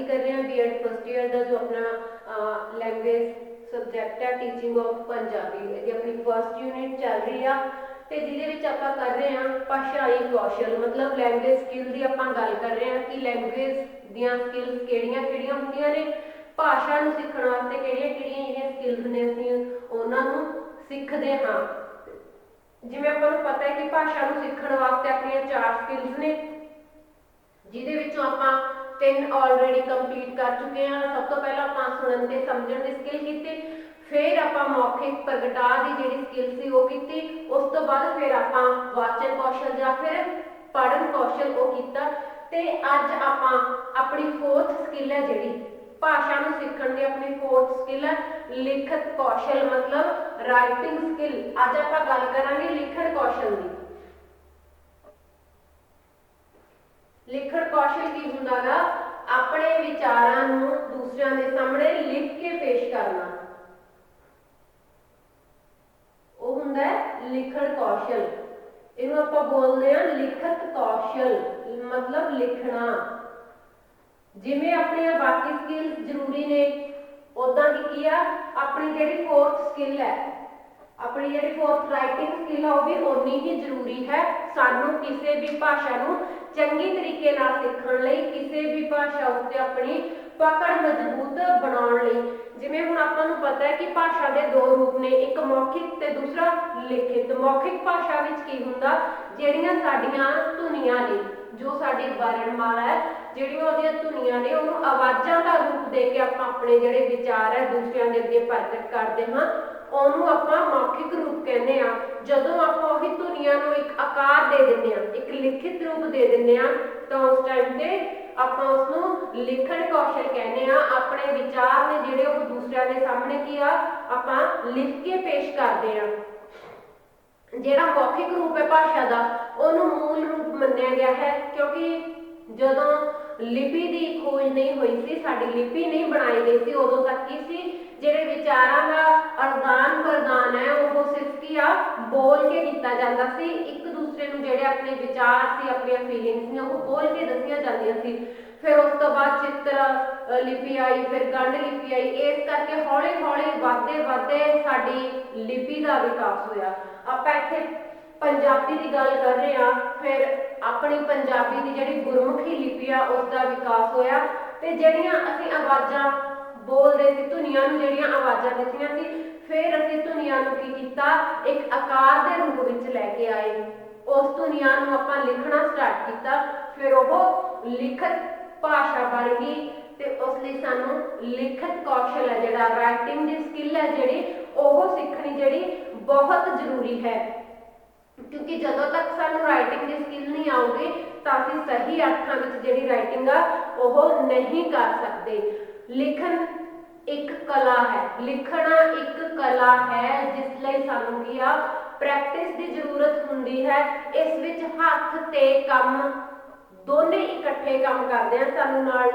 की कर रहे हैं बीएड फर्स्ट ईयर का जो अपना लैंग्वेज सब्जैक्ट है टीचिंग ऑफ पंजाबी ये अपनी फर्स्ट यूनिट चल रही है ਤੇ ਜਿਹਦੇ ਵਿੱਚ ਆਪਾਂ ਕਰ ਰਹੇ ਹਾਂ ਭਾਸ਼ਾਈ ਕੌਸ਼ਲ ਮਤਲਬ ਲੈਂਗੁਏਜ ਸਕਿੱਲ ਦੀ ਆਪਾਂ ਗੱਲ ਕਰ ਰਹੇ ਹਾਂ ਕਿ ਲੈਂਗੁਏਜ ਦੀਆਂ ਸਕਿੱਲਸ ਕਿਹੜੀਆਂ-ਕਿਹੜੀਆਂ ਹੁੰਦੀਆਂ ਨੇ ਭਾਸ਼ਾ ਨੂੰ ਸਿੱਖਣ ਵਾਸਤੇ ਕਿਹੜੀਆਂ-ਕਿਹੜੀਆਂ ਜਿਹੜੀਆਂ ਸਕਿੱਲਸ ਨੇ ਅਸੀਂ ਉਹਨਾਂ ਨੂੰ ਸਿੱਖਦੇ ਹਾਂ ਜਿਵੇਂ ਆਪਾਂ ਨੂੰ ਪਤਾ ਹੈ ਕਿ ਭਾਸ਼ਾ ਨੂੰ ਸਿੱਖਣ ਵਾਸਤੇ ਆਪਣੀਆਂ 4 ਸਕਿੱਲਸ ਨੇ ਜਿਹਦੇ ਵਿੱਚੋਂ ਆਪਾਂ 3 ਆਲਰੇਡੀ ਕੰਪਲੀਟ ਕਰ ਚੁੱਕੇ ਹਾਂ ਸਭ ਤੋਂ ਪਹਿਲਾਂ ਆਪਾਂ ਸੁਣਨ ਤੇ ਸਮਝਣ ਦੀ ਸਕਿੱਲ ਕੀਤੀ फिर ਆਪਾਂ मौखिक प्रगटा की जी स्किल सी वो की उस तो बाद फिर आप वाचन कौशल या फिर पढ़न कौशल वो किया ते अज आप अपनी 4th स्किल है जी भाषा नूं सीखण दी अपनी 4th स्किल है लिखत कौशल मतलब राइटिंग स्किल अज आप गल करांगे लिखण कौशल की लिखण कौशल की हुंदा गा अपने विचारां नूं दूसरियां दे सामने लिख के पेश करना लिखण कौशल इनू आपां बोलते हैं लिखत कौशल मतलब लिखना जिवें अपनी बाकी स्किल्स जरूरी ने उदां ही किया अपनी जिहड़ी 4th स्किल है अपनी जिहड़ी 4th राइटिंग स्किल है वह भी उन्नी ही जरूरी है सानू किसी भी भाषा नूं चंगी तरीके नाल सीखण लई किसी भी भाषा उत्ते अपनी पकड़ मजबूत बनाउण लई जिवें हुण आपां नूं पता है कि भाषा के 2 रूप ने एक मौखिक ते दूसरा लिखित मौखिक भाषा विच की हुंदा जिहड़ियां साडीआं धुनियां ने जो साडी वर्णमाला है जिहड़ियां ओहदियां धुनियां ने उहनूं आवाज़ां दा रूप दे के आपां अपने जिहड़े विचार है दूसरियां दे अगे प्रगट करदे हां ਉਹਨੂੰ ਆਪਾਂ मौखिक रूप कहने आ ਜਦੋਂ ਆਪਾਂ ਉਹੀ ਧੁਨੀਆਂ ਨੂੰ ਇੱਕ ਆਕਾਰ ਦੇ ਦਿੰਦੇ ਆ ਇੱਕ ਲਿਖਿਤ ਰੂਪ ਦੇ ਦਿੰਦੇ ਆ ਤਾਂ ਉਸ ਟਾਈਮ ਤੇ ਆਪਾਂ ਉਸ ਨੂੰ ਲਿਖਣ ਕੌਸ਼ਲ ਕਹਿੰਦੇ ਆ ਆਪਣੇ ਵਿਚਾਰ ਨੇ ਜਿਹੜੇ ਉਹ ਦੂਸਰਿਆਂ ਦੇ ਸਾਹਮਣੇ ਕੀ ਆ ਆਪਾਂ ਲਿਖ ਕੇ ਪੇਸ਼ ਕਰਦੇ ਆ ਜਿਹੜਾ ਮੌਖਿਕ ਰੂਪ ਹੈ ਭਾਸ਼ਾ ਦਾ ਉਹਨੂੰ ਮੂਲ ਰੂਪ ਮੰਨਿਆ ਗਿਆ ਹੈ ਕਿਉਂਕਿ ਜਦੋਂ ਲਿਪੀ ਦੀ ਖੋਜ ਨਹੀਂ ਹੋਈ ਸੀ ਸਾਡੀ ਲਿਪੀ ਨਹੀਂ ਬਣਾਈ ਗਈ ਸੀ ਉਦੋਂ ਤੱਕ ਕੀ ਸੀ ਜਿਹੜੇ ਵਿਚਾਰਾਂ ਦਾ ਆਦਾਨ ਪ੍ਰਦਾਨ ਹੈ ਉਹ ਸਿਰਫ ਕੀ ਆ ਬੋਲ ਕੇ ਕੀਤਾ ਜਾਂਦਾ ਸੀ ਇੱਕ ਦੂਸਰੇ ਨੂੰ ਜਿਹੜੇ ਆਪਣੇ ਵਿਚਾਰ ਸੀ ਆਪਣੀਆਂ ਫੀਲਿੰਗਸ ਨੇ ਉਹ ਬੋਲ ਕੇ ਦੱਸੀਆਂ ਜਾਂਦੀਆਂ ਸੀ ਫਿਰ ਉਸ ਤੋਂ ਬਾਅਦ ਚਿੱਤਰ ਲਿਪੀ ਆਈ ਫਿਰ ਗੰਢ ਲਿਪੀ ਆਈ ਇਸ ਕਰਕੇ ਹੌਲੀ ਹੌਲੀ ਵਧਦੇ ਸਾਡੀ ਲਿਪੀ ਦਾ ਵਿਕਾਸ ਹੋਇਆ ਆਪਾਂ ਇੱਥੇ ਪੰਜਾਬੀ ਦੀ ਗੱਲ ਕਰ ਰਹੇ ਹਾਂ ਫਿਰ ਆਪਣੀ ਪੰਜਾਬੀ ਦੀ ਜਿਹੜੀ ਗੁਰਮੁਖੀ ਲਿਪੀ ਆ ਉਸ ਦਾ ਵਿਕਾਸ ਹੋਇਆ ਤੇ ਜਿਹੜੀਆਂ ਅਸੀਂ ਆਵਾਜ਼ਾਂ बोलते थे धुनियां नूं जिहड़ियां आवाज़ां दित्तियां सी फिर असीं धुनियां नूं की कीता एक आकार दे रूप विच लैके आए उस धुनियां नूं आपां लिखना स्टार्ट कीता फिर ओह लिखत भाषा बन गई ते उस लई सानूं लिखत कौशल है जिहड़ा राइटिंग दी स्किल है जिहड़ी ओह सीखणी जिहड़ी बहुत जरूरी है क्योंकि जदों तक सानूं राइटिंग दी स्किल नहीं आउगी तां असीं सही अर्थां विच जिहड़ी राइटिंग आ ओह नहीं कर सकदे लिखन एक कला है लिखना एक कला है जिस लिए सानू की आ प्रैक्टिस की जरूरत हुंदी है इस विच हथ ते काम दोने इकट्ठे काम करते हैं सानू नाल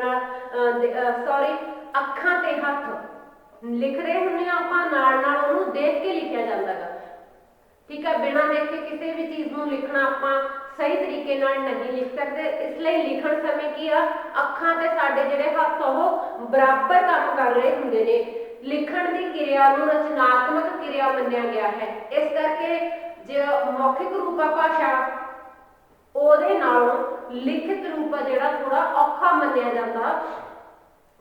अखां ते हथ लिख रहे हुंदे आपां नाल उहनूं देख के लिखिया जांदा गा ठीक है बिना देखे किसी भी चीज़ नूं लिखना आपां सही तरीके नाल नहीं लिख सकते इसलिए लिखण समय की आ अखां ते साडे जिहड़े हत्थ ओह बराबर काम कर रहे हुंदे ने लिखण दी किरिया नूं रचनात्मक किरिया मन्निया गया है इस करके जो मौखिक रूप आ भाषा ओहदे नालों लिखित रूप आ जिहड़ा थोड़ा औखा मन्निया जांदा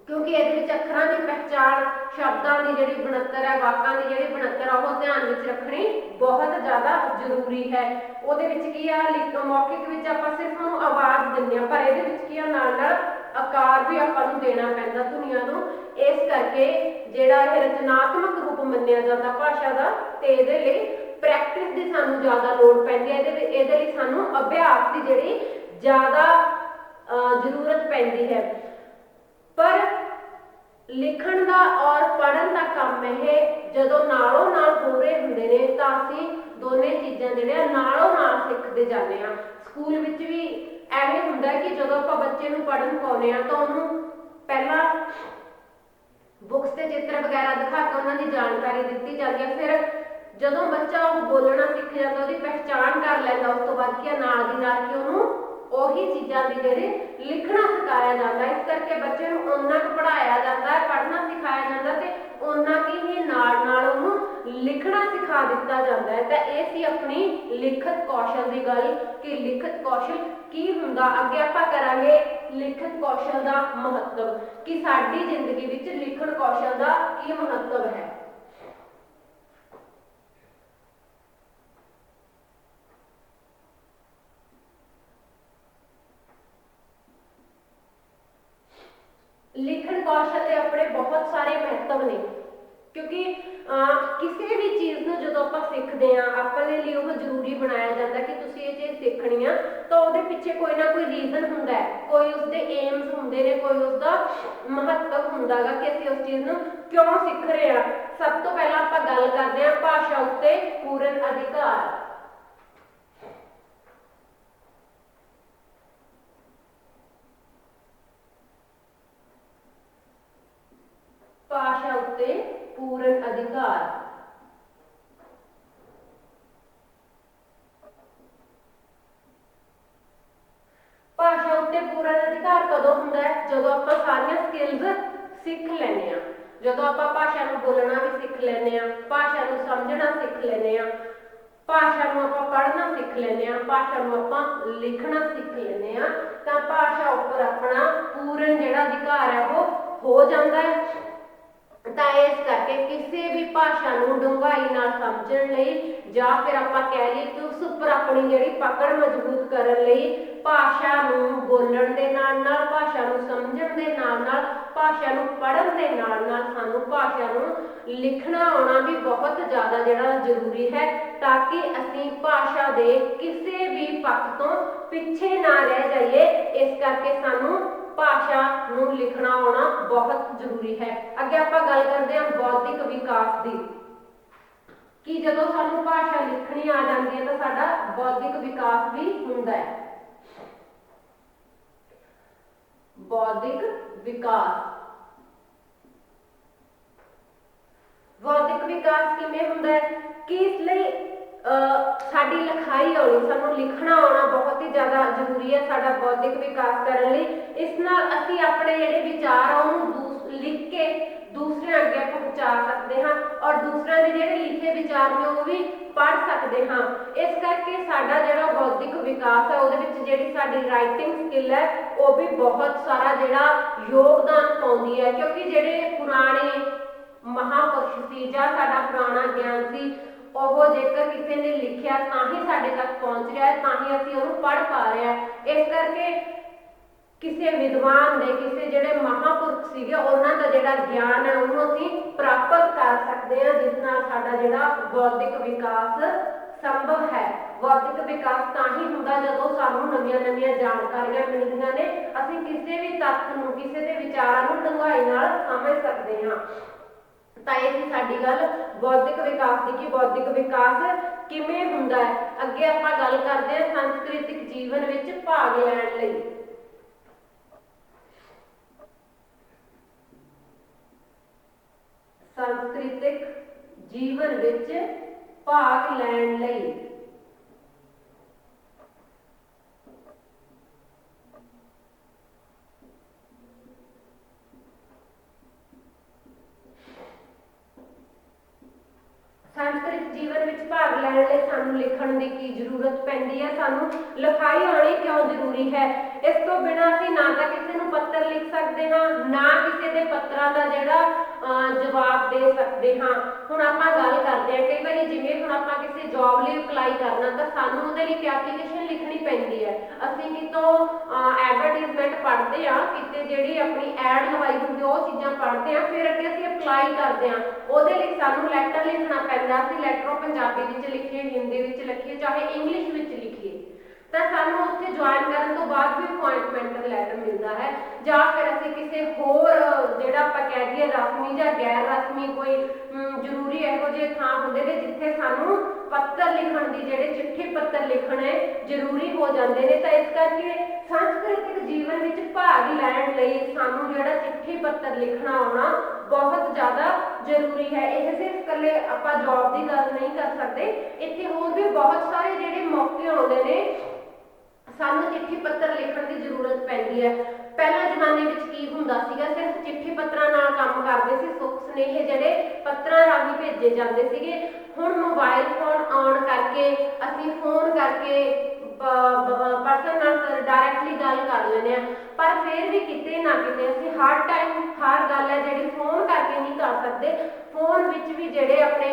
क्योंकि ये अखरां की पहचान शब्दों की जी बनतर है वाकां की जी बनतर है वह ध्यान में रखनी बहुत ज़्यादा जरूरी है वो मौखिक आप सिर्फ उन्होंने आवाज़ देंगे पर ये नाल आकार भी आपको देना पैंदा धुनियां नूं इस करके जिहड़ा ये रचनात्मक रूप मन्निया जाता भाषा का तो ये प्रैक्टिस की सानूं ज़्यादा लोड़ पैंदी है ये सानूं अभ्यास की जिहड़ी ज़्यादा जरूरत पैंदी है पर लिखण का और पढ़न का काम है जदों नालों नाल हो रहे हुंदे ने तां असीं दोने चीज़ां जिहड़ियां नालों नाल सिखदे जांदे आ स्कूल विच भी एवें हुंदा है कि जदों आपां बच्चे नूं पढ़न पाउने आ तां उहनूं पहला बुक्स ते चित्र वगैरह दिखा के उन्हां दी जानकारी दित्ती जांदी है फिर जदों बच्चा बोलना सीख जाता उसकी पहचान कर लैंदा उस तो बाद क्या नाल दी नाल कि उहनूं ਉਹੀ ਚੀਜ਼ਾਂ ਦੀ ਜਿਹੜੇ ਲਿਖਣਾ ਸਿਖਾਇਆ ਜਾਂਦਾ। ਇਸ ਕਰਕੇ ਬੱਚੇ ਨੂੰ ਓਨਾ ਕੁ ਪੜ੍ਹਾਇਆ ਜਾਂਦਾ ਹੈ, ਪੜ੍ਹਨਾ ਸਿਖਾਇਆ ਜਾਂਦਾ ਤੇ ਓਨਾ ਕੀ ਹੀ ਨਾਲ ਉਹਨੂੰ ਲਿਖਣਾ ਸਿਖਾ ਦਿੱਤਾ ਜਾਂਦਾ ਹੈ। ਤਾਂ ਇਹ ਸੀ ਆਪਣੀ ਲਿਖਤ ਕੌਸ਼ਲ ਦੀ ਗੱਲ ਕਿ ਲਿਖਤ ਕੌਸ਼ਲ ਕੀ ਹੁੰਦਾ। ਅੱਗੇ ਆਪਾਂ ਕਰਾਂਗੇ ਲਿਖਤ ਕੌਸ਼ਲ ਦਾ ਮਹੱਤਵ ਕਿ ਸਾਡੀ ਜ਼ਿੰਦਗੀ ਵਿੱਚ ਲਿਖਣ ਕੌਸ਼ਲ ਦਾ ਕੀ ਮਹੱਤਵ ਹੈ। ਲਿਖਣ ਕੌਸ਼ਲ ਦੇ ਆਪਣੇ ਬਹੁਤ ਸਾਰੇ ਮਹੱਤਵ ਨੇ ਕਿਉਂਕਿ ਕਿਸੇ ਵੀ ਚੀਜ਼ ਨੂੰ ਜਦੋਂ ਆਪਾਂ ਸਿੱਖਦੇ ਹਾਂ ਆਪਣੇ ਲਈ ਉਹ ਜ਼ਰੂਰੀ ਬਣਾਇਆ ਜਾਂਦਾ ਕਿ ਤੁਸੀਂ ਇਹ ਚੀਜ਼ ਸਿੱਖਣੀ ਆ ਤਾਂ ਉਹਦੇ ਪਿੱਛੇ ਕੋਈ ਨਾ ਕੋਈ ਰੀਜ਼ਨ ਹੁੰਦਾ ਹੈ, ਕੋਈ ਉਸਦੇ ਏਮਸ ਹੁੰਦੇ ਨੇ, ਕੋਈ ਉਸਦਾ ਮਹੱਤਵ ਹੁੰਦਾ ਗਾ ਕਿ ਅਸੀਂ ਉਸ ਚੀਜ਼ ਨੂੰ ਕਿਉਂ ਸਿੱਖ ਰਹੇ ਹਾਂ। ਸਭ ਤੋਂ ਪਹਿਲਾਂ ਆਪਾਂ ਗੱਲ ਕਰਦੇ ਹਾਂ ਭਾਸ਼ਾ ਉੱਤੇ ਪੂਰਨ ਅਧਿਕਾਰ। ਭਾਸ਼ਾ ਉੱਤੇ ਪੂਰਨ ਅਧਿਕਾਰ। ਭਾਸ਼ਾ ਉੱਤੇ ਪੂਰਨ ਅਧਿਕਾਰ ਕਦੋਂ ਹੁੰਦਾ ਹੈ? ਜਦੋਂ ਆਪਾਂ ਸਾਰੀਆਂ ਸਕਿੱਲਸ ਸਿੱਖ ਲੈਂਦੇ ਹਾਂ, ਜਦੋਂ ਆਪਾਂ ਭਾਸ਼ਾ ਨੂੰ ਬੋਲਣਾ ਵੀ ਸਿੱਖ ਲੈਂਦੇ ਹਾਂ, ਭਾਸ਼ਾ ਨੂੰ ਸਮਝਣਾ ਸਿੱਖ ਲੈਂਦੇ ਹਾਂ, ਭਾਸ਼ਾ ਨੂੰ ਆਪਾਂ ਪੜ੍ਹਨਾ ਸਿੱਖ ਲੈਂਦੇ ਹਾਂ, ਭਾਸ਼ਾ ਨੂੰ ਆਪਾਂ ਲਿਖਣਾ ਸਿੱਖ ਲੈਂਦੇ ਹਾਂ, ਤਾਂ ਭਾਸ਼ਾ ਉੱਪਰ ਆਪਣਾ ਪੂਰਨ ਜਿਹੜਾ ਅਧਿਕਾਰ ਹੈ ਉਹ ਹੋ ਜਾਂਦਾ ਹੈ। ਤਾਂ ਇਸ ਕਰਕੇ ਕਿਸੇ ਵੀ ਭਾਸ਼ਾ ਨੂੰ ਡੂੰਘਾਈ ਨਾਲ ਸਮਝਣ ਲਈ ਜਾਂ ਫਿਰ ਆਪਾਂ ਕਹਿ ਲਈਏ ਕਿ ਉਸ ਉੱਪਰ ਆਪਣੀ ਜਿਹੜੀ ਪਕੜ ਮਜ਼ਬੂਤ ਕਰਨ ਲਈ ਭਾਸ਼ਾ ਨੂੰ ਬੋਲਣ ਦੇ ਨਾਲ ਭਾਸ਼ਾ ਨੂੰ ਸਮਝਣ ਦੇ ਨਾਲ ਭਾਸ਼ਾ ਨੂੰ ਪੜ੍ਹਨ ਦੇ ਨਾਲ ਸਾਨੂੰ ਭਾਸ਼ਾ ਨੂੰ ਲਿਖਣਾ ਆਉਣਾ ਵੀ ਬਹੁਤ ਜ਼ਿਆਦਾ ਜਿਹੜਾ ਜ਼ਰੂਰੀ ਹੈ ਤਾਂ ਕਿ ਅਸੀਂ ਭਾਸ਼ਾ ਦੇ ਕਿਸੇ ਵੀ ਪੱਖ ਤੋਂ ਪਿੱਛੇ ਨਾ ਰਹਿ ਜਾਈਏ। ਇਸ ਕਰਕੇ ਸਾਨੂੰ ਭਾਸ਼ਾ ਨੂੰ ਲਿਖਣਾ ਆਉਣਾ ਬਹੁਤ ਜ਼ਰੂਰੀ ਹੈ। ਅੱਗੇ ਆਪਾਂ ਗੱਲ ਕਰਦੇ ਹਾਂ ਬੌਧਿਕ ਵਿਕਾਸ ਦੀ ਕਿ ਜਦੋਂ ਸਾਨੂੰ ਭਾਸ਼ਾ ਲਿਖਣੀ ਆ ਜਾਂਦੀ ਹੈ ਤਾਂ ਸਾਡਾ ਬੌਧਿਕ ਵਿਕਾਸ ਵੀ ਹੁੰਦਾ ਹੈ। ਬੌਧਿਕ ਵਿਕਾਸ, ਬੌਧਿਕ ਵਿਕਾਸ ਕਿਵੇਂ ਹੁੰਦਾ ਹੈ ਕਿ ਇਸ ਲਈ ਸਾਡੀ ਲਿਖਾਈ ਆਉਣੀ, ਸਾਨੂੰ ਲਿਖਣਾ ਆਉਣਾ ਬਹੁਤ ਹੀ ਜ਼ਿਆਦਾ ਜ਼ਰੂਰੀ ਹੈ ਸਾਡਾ ਬੌਧਿਕ ਵਿਕਾਸ ਕਰਨ ਲਈ। ਇਸ ਨਾਲ ਅਸੀਂ ਆਪਣੇ ਜਿਹੜੇ ਵਿਚਾਰ ਆ ਉਹਨੂੰ ਲਿਖ ਕੇ ਦੂਸਰਿਆਂ ਅੱਗੇ ਪਹੁੰਚਾ ਸਕਦੇ ਹਾਂ ਔਰ ਦੂਸਰਿਆਂ ਦੇ ਜਿਹੜੇ ਲਿਖੇ ਵਿਚਾਰ ਨੇ ਉਹ ਵੀ ਪੜ੍ਹ ਸਕਦੇ ਹਾਂ। ਇਸ ਕਰਕੇ ਸਾਡਾ ਜਿਹੜਾ ਬੌਧਿਕ ਵਿਕਾਸ ਹੈ ਉਹਦੇ ਵਿੱਚ ਜਿਹੜੀ ਸਾਡੀ ਰਾਈਟਿੰਗ ਸਕਿੱਲ ਹੈ ਉਹ ਵੀ ਬਹੁਤ ਸਾਰਾ ਜਿਹੜਾ ਯੋਗਦਾਨ ਪਾਉਂਦੀ ਹੈ ਕਿਉਂਕਿ ਜਿਹੜੇ ਪੁਰਾਣੇ ਮਹਾਂਪੁਰਸ਼ ਸੀ ਜਾਂ ਸਾਡਾ ਪੁਰਾਣਾ ਗਿਆਨ ਸੀ ਉਹ ਜੇਕਰ ਕਿਸੇ ਨੇ ਲਿਖਿਆ ਤਾਂ ਹੀ ਸਾਡੇ ਤੱਕ ਪਹੁੰਚ ਰਿਹਾ ਹੈ, ਤਾਂ ਹੀ ਅਸੀਂ ਉਹਨੂੰ ਪੜ੍ਹ ਪਾ ਰਹੇ ਹਾਂ। ਇਸ ਕਰਕੇ ਕਿਸੇ ਵਿਦਵਾਨ ਦੇ, ਕਿਸੇ ਜਿਹੜੇ ਮਹਾਂਪੁਰਖ ਸੀਗੇ ਉਹਨਾਂ ਦਾ ਜਿਹੜਾ ਗਿਆਨ ਹੈ ਉਹਨੂੰ ਅਸੀਂ ਪ੍ਰਾਪਤ ਕਰ ਸਕਦੇ ਹਾਂ ਜਿਸ ਨਾਲ ਸਾਡਾ ਜਿਹੜਾ ਬੌਧਿਕ ਵਿਕਾਸ ਸੰਭਵ ਹੈ। ਬੌਧਿਕ ਵਿਕਾਸ ਤਾਂ ਹੀ ਹੁੰਦਾ ਜਦੋਂ ਸਾਨੂੰ ਨਵੀਆਂ ਜਾਣਕਾਰੀਆਂ ਮਿਲਦੀਆਂ ਨੇ, ਅਸੀਂ ਕਿਸੇ ਵੀ ਤੱਥ ਨੂੰ, ਕਿਸੇ ਦੇ ਵਿਚਾਰਾਂ ਨੂੰ ਡੂੰਘਾਈ ਨਾਲ ਸਮਝ ਸਕਦੇ ਹਾਂ। ਤਾਂ ਇਹ ਸੀ ਸਾਡੀ ਗੱਲ ਬੌਧਿਕ ਵਿਕਾਸ ਦੀ ਕਿ ਬੌਧਿਕ ਵਿਕਾਸ ਕਿਵੇਂ ਹੁੰਦਾ ਹੈ। ਅੱਗੇ ਆਪਾਂ ਗੱਲ ਕਰਦੇ ਹਾਂ ਸੰਸਕ੍ਰਿਤਿਕ ਜੀਵਨ ਵਿੱਚ ਭਾਗ ਲੈਣ ਲਈ। ਸੰਸਕ੍ਰਿਤਿਕ ਜੀਵਨ ਵਿੱਚ ਭਾਗ ਲੈਣ ਲਈ ਸੰਸਕ੍ਰਿਤ ਜੀਵਨ ਵਿੱਚ ਭਾਗ ਲੈਣ ਲਈ ਸਾਨੂੰ ਲਿਖਣ ਦੀ ਕੀ ਜ਼ਰੂਰਤ ਪੈਂਦੀ ਹੈ, ਸਾਨੂੰ ਲਿਖਾਈ ਆਉਣੀ ਕਿਉਂ ਜ਼ਰੂਰੀ ਹੈ। ਇਸ ਤੋਂ ਬਿਨਾਂ ਅਸੀਂ ਨਾ ਤਾਂ ਕਿਸੇ ਨੂੰ ਪੱਤਰ ਲਿਖ ਸਕਦੇ ਹਾਂ, ਨਾ ਕਿਸੇ ਦੇ ਪੱਤਰਾਂ ਦਾ ਜਿਹੜਾ ਜਵਾਬ ਦੇ ਸਕਦੇ ਹਾਂ। ਹੁਣ ਆਪਾਂ ਗੱਲ ਕਰਦੇ ਹਾਂ ਕਈ ਵਾਰੀ ਜਿਵੇਂ ਹੁਣ ਆਪਾਂ ਕਿਸੇ ਜੌਬ ਲਈ ਅਪਲਾਈ ਕਰਨਾ ਤਾਂ ਸਾਨੂੰ ਉਹਦੇ ਲਈ ਇੱਕ ਐਪਲੀਕੇਸ਼ਨ ਲਿਖਣੀ ਪੈਂਦੀ ਹੈ। ਅਸੀਂ ਕਿਤੋਂ ਐਡਵਰਟਾਈਜ਼ਮੈਂਟ ਪੜ੍ਹਦੇ ਹਾਂ, ਕਿਤੇ ਜਿਹੜੀ ਆਪਣੀ ਐਡ ਲਵਾਈ ਹੁੰਦੀ ਉਹ ਚੀਜ਼ਾਂ ਪੜ੍ਹਦੇ ਹਾਂ, ਫਿਰ ਅੱਗੇ ਅਸੀਂ ਅਪਲਾਈ ਕਰਦੇ ਹਾਂ। ਉਹਦੇ ਲਈ ਸਾਨੂੰ ਲੈਟਰ ਲਿਖਣਾ ਪੈਂਦਾ। ਅਸੀਂ ਲੈਟਰ ਪੰਜਾਬੀ ਵਿੱਚ ਲਿਖੀਏ, ਹਿੰਦੀ ਵਿੱਚ ਲਿਖੀਏ, ਚਾਹੇ ਇੰਗਲਿਸ਼ ਵਿੱਚ ਲਿਖੀਏ ਤਾਂ ਸਾਨੂੰ ਉੱਥੇ ਜੁਆਇਨ ਕਰਨ ਤੋਂ ਬਾਅਦ ਵੀ ਅਪੁਆਇੰਟਮੈਂਟ ਲੈਟਰ ਮਿਲਦਾ ਹੈ। ਜਾਂ ਫਿਰ ਅਸੀਂ ਕਿਸੇ ਹੋਰ ਜਿਹੜਾ ਆਪਾਂ ਕਹਿ ਦਈਏ ਰਸਮੀ ਜਾਂ ਗੈਰ ਰਸਮੀ ਕੋਈ ਜ਼ਰੂਰੀ ਇਹੋ ਜਿਹੇ ਥਾਂ ਹੁੰਦੇ ਨੇ ਜਿੱਥੇ ਸਾਨੂੰ ਪੱਤਰ ਲਿਖਣ ਦੀ, ਜਿਹੜੇ ਚਿੱਠੀ ਪੱਤਰ ਲਿਖਣੇ ਜ਼ਰੂਰੀ ਹੋ ਜਾਂਦੇ ਨੇ। ਤਾਂ ਇਸ ਕਰਕੇ ਸੰਸਕ੍ਰਿਤਿਕ ਜੀਵਨ ਵਿੱਚ ਭਾਗ ਲੈਣ ਲਈ ਸਾਨੂੰ ਜਿਹੜਾ ਚਿੱਠੀ ਪੱਤਰ ਲਿਖਣਾ ਆਉਣਾ ਬਹੁਤ ਜ਼ਿਆਦਾ ਜ਼ਰੂਰੀ ਹੈ। ਇਹ ਸਿਰਫ ਇਕੱਲੇ ਆਪਾਂ ਜੌਬ ਦੀ ਗੱਲ ਨਹੀਂ ਕਰ ਸਕਦੇ, ਇੱਥੇ ਹੋਰ ਵੀ ਬਹੁਤ ਸਾਰੇ ਜਿਹੜੇ ਮੌਕੇ ਆਉਂਦੇ ਨੇ ਸਾਨੂੰ चिट्ठी पत्र लिखण की जरूरत पैंदी है। पहले जमाने में की हुंदा सीगा, सिर्फ चिट्ठी पत्रां नाल काम करदे सी, सुख सुनेहे जिहड़े पत्रां राहीं भेजे जांदे सीगे। हुण मोबाइल फोन आउण करके असीं फोन करके पर्सन नाल डायरैक्टली गल कर लैंदे आ, पर फिर भी किते ना किते असीं हर टाइम हर गल है जिहड़ी फोन करके नहीं कर सकते। फोन विच भी जिहड़े अपने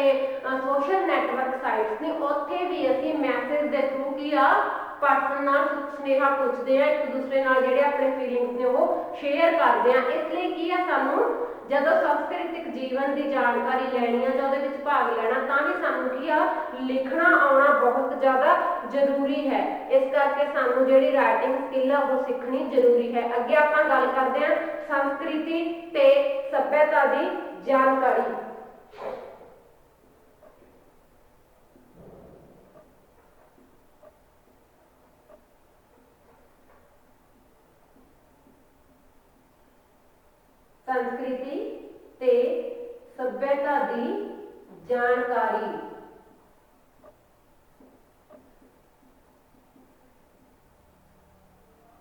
सोशल नैटवर्क साइट्स ने उत्थे भी असीं मैसेज के थ्रू की आ पर्सन नाल सुनेहा पुछदे आ, एक दूसरे नाल जिहड़े अपने फीलिंग्स ने वो शेयर करदे आ। इसलिए की आ सानूं जदों सांस्कृतिक जीवन की जानकारी लैनी है जां उहदे विच भाग लैना तां भी सानूं की आ लिखना आउणा बहुत ज़्यादा जरूरी है। इस करके सानूं जिहड़ी राइटिंग स्किल है वो सीखनी जरूरी है। अगे आपां गल करदे हां संस्कृति ते सभ्यता की जानकारी। संस्कृति ते सभ्यता की जानकारी।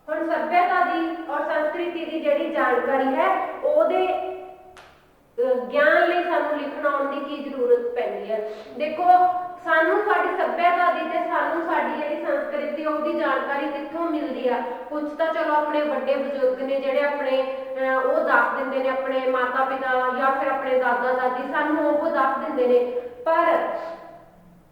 हुण सभ्यता की और संस्कृति की जिहड़ी जानकारी है उहदे ज्ञान लई सानूं लिखण आउण दी की जरूरत पैंदी है। देखो सानूं साडी सभ्यता दी ते सानूं साडी जिहड़ी संस्कृति उहदी जानकारी कित्थों मिलदी आ। कुछ तो चलो अपने बड़े बजुर्ग ने जिहड़े अपने वो दस दिंदे ने, अपने माता पिता या फिर अपने दादा दादी सानूं वो दस दिंदे ने, पर